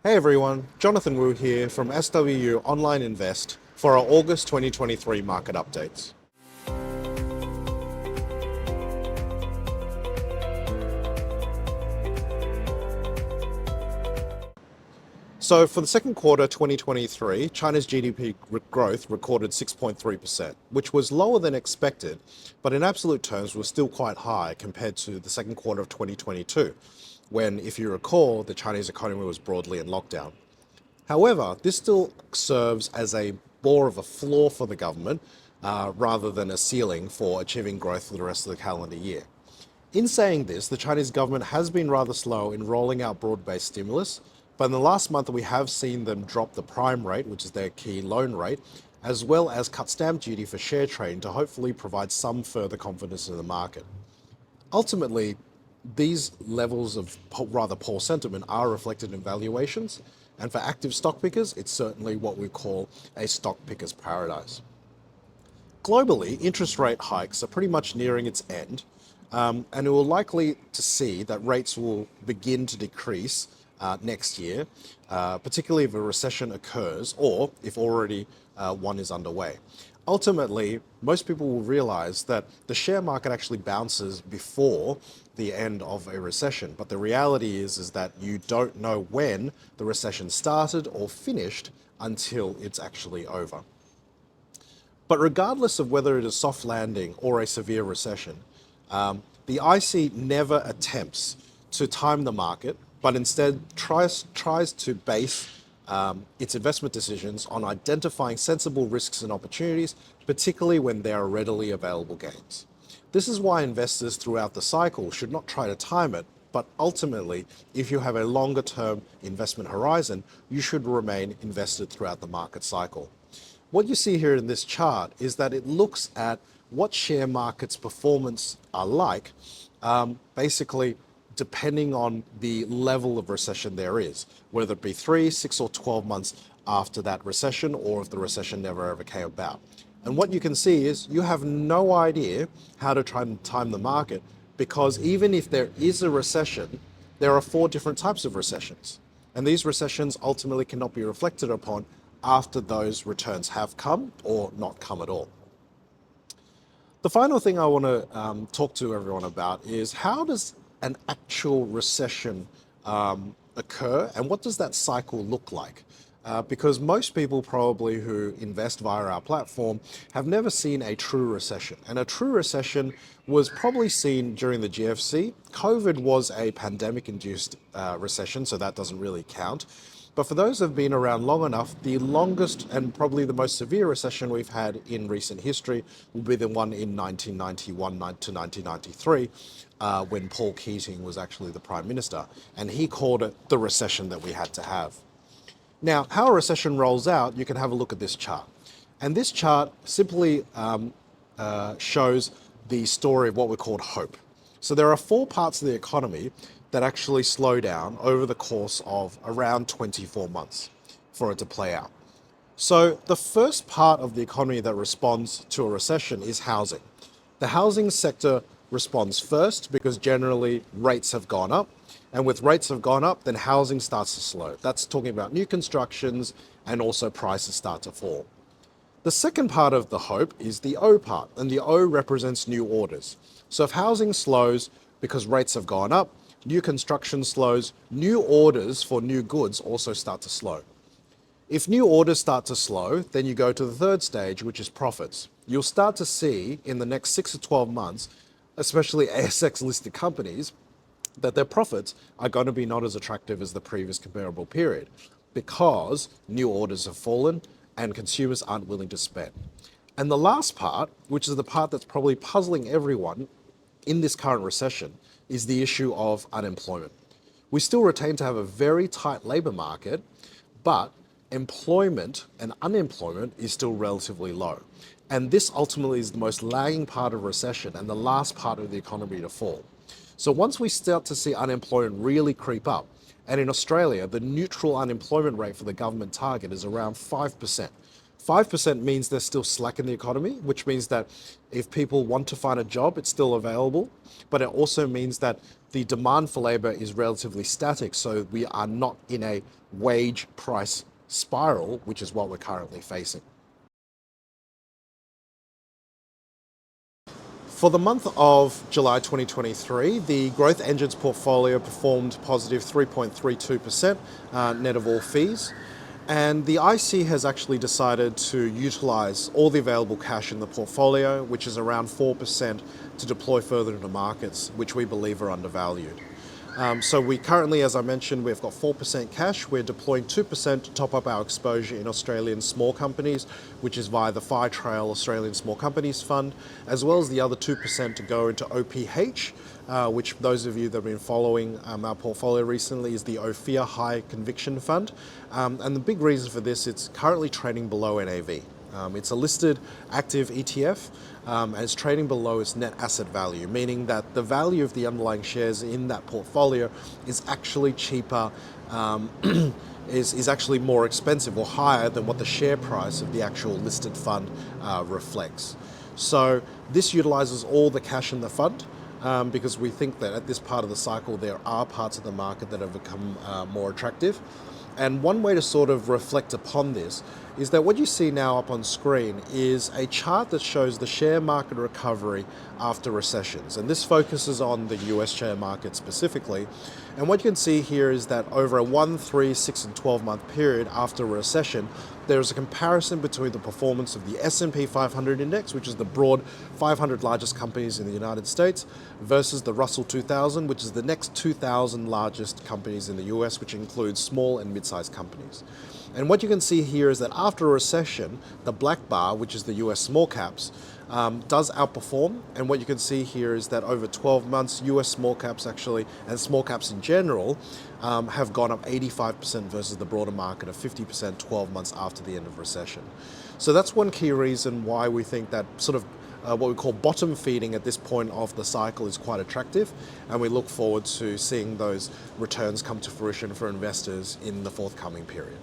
Hey everyone, Jonathan Wu here from SWU Openinvest for our August 2023 market updates. So for the second quarter 2023, China's GDP growth recorded 6.3%, which was lower than expected, but in absolute terms was still quite high compared to the second quarter of 2022, when, if you recall, the Chinese economy was broadly in lockdown. However, this still serves as more of a floor for the government rather than a ceiling for achieving growth for the rest of the calendar year. In saying this, the Chinese government has been rather slow in rolling out broad-based stimulus, but in the last month we have seen them drop the prime rate, which is their key loan rate, as well as cut stamp duty for share trading to hopefully provide some further confidence in the market. Ultimately, these levels of rather poor sentiment are reflected in valuations, and for active stock pickers, it's certainly what we call a stock picker's paradise. Globally, interest rate hikes are pretty much nearing its end, and we will likely to see that rates will begin to decrease next year, particularly if a recession occurs or if already one is underway. Ultimately, most people will realize that the share market actually bounces before the end of a recession. But the reality is that you don't know when the recession started or finished until it's actually over. But regardless of whether it is a soft landing or a severe recession, the IC never attempts to time the market, but instead tries to base its investment decisions on identifying sensible risks and opportunities, particularly when there are readily available gains. This is why investors throughout the cycle should not try to time it, but ultimately, if you have a longer term investment horizon, you should remain invested throughout the market cycle. What you see here in this chart is that it looks at what share markets' performance are like, basically depending on the level of recession there is, whether it be 3, 6, or 12 months after that recession, or if the recession never ever came about. And what you can see is you have no idea how to try and time the market, because even if there is a recession, there are 4 different types of recessions. And these recessions ultimately cannot be reflected upon after those returns have come or not come at all. The final thing I want to talk to everyone about is, how does an actual recession occur, and what does that cycle look like? Because most people probably who invest via our platform have never seen a true recession. And a true recession was probably seen during the GFC. COVID was a pandemic-induced recession, so that doesn't really count. But for those who have been around long enough, the longest and probably the most severe recession we've had in recent history will be the one in 1991 to 1993, when Paul Keating was actually the Prime Minister, and he called it the recession that we had to have. Now, how a recession rolls out, you can have a look at this chart. And this chart simply shows the story of what we call hope. So there are 4 parts of the economy that actually slow down over the course of around 24 months for it to play out. So the first part of the economy that responds to a recession is housing. The housing sector responds first because generally rates have gone up. And with rates have gone up, then housing starts to slow. That's talking about new constructions, and also prices start to fall. The second part of the hope is the O part, and the O represents new orders. So if housing slows because rates have gone up, new construction slows, new orders for new goods also start to slow. If new orders start to slow, then you go to the third stage, which is profits. You'll start to see in the next 6 to 12 months, especially ASX listed companies, that their profits are going to be not as attractive as the previous comparable period, because new orders have fallen and consumers aren't willing to spend. And the last part, which is the part that's probably puzzling everyone in this current recession, is the issue of unemployment. We still retain to have a very tight labour market, but employment and unemployment is still relatively low. And this ultimately is the most lagging part of recession and the last part of the economy to fall. So once we start to see unemployment really creep up, and in Australia, the neutral unemployment rate for the government target is around 5%, 5% means there's still slack in the economy, which means that if people want to find a job, it's still available. But it also means that the demand for labor is relatively static. So we are not in a wage price spiral, which is what we're currently facing. For the month of July 2023, the growth engines portfolio performed positive 3.32% net of all fees. And the IC has actually decided to utilize all the available cash in the portfolio, which is around 4%, to deploy further into markets, which we believe are undervalued. So we currently, as I mentioned, we've got 4% cash. We're deploying 2% to top up our exposure in Australian small companies, which is via the Firetrail Australian Small Companies Fund, as well as the other 2% to go into OPH, which those of you that have been following our portfolio recently is the OFIA High Conviction Fund. And the big reason for this, it's currently trading below NAV. It's a listed active ETF and it's trading below its net asset value, meaning that the value of the underlying shares in that portfolio is actually cheaper, is actually more expensive or higher than what the share price of the actual listed fund reflects. So this utilizes all the cash in the fund. Because we think that at this part of the cycle there are parts of the market that have become more attractive. And one way to sort of reflect upon this is that what you see now up on screen is a chart that shows the share market recovery after recessions. And this focuses on the US share market specifically. And what you can see here is that over a 1, 3, 6, and 12-month period after a recession, there is a comparison between the performance of the S&P 500 index, which is the broad 500 largest companies in the United States, versus the Russell 2000, which is the next 2,000 largest companies in the US, which includes small and mid-sized companies. And what you can see here is that after a recession, the black bar, which is the US small caps, does outperform. And what you can see here is that over 12 months, US small caps actually, and small caps in general, have gone up 85% versus the broader market of 50% 12 months after the end of recession. So that's one key reason why we think that sort of what we call bottom feeding at this point of the cycle is quite attractive, and we look forward to seeing those returns come to fruition for investors in the forthcoming period.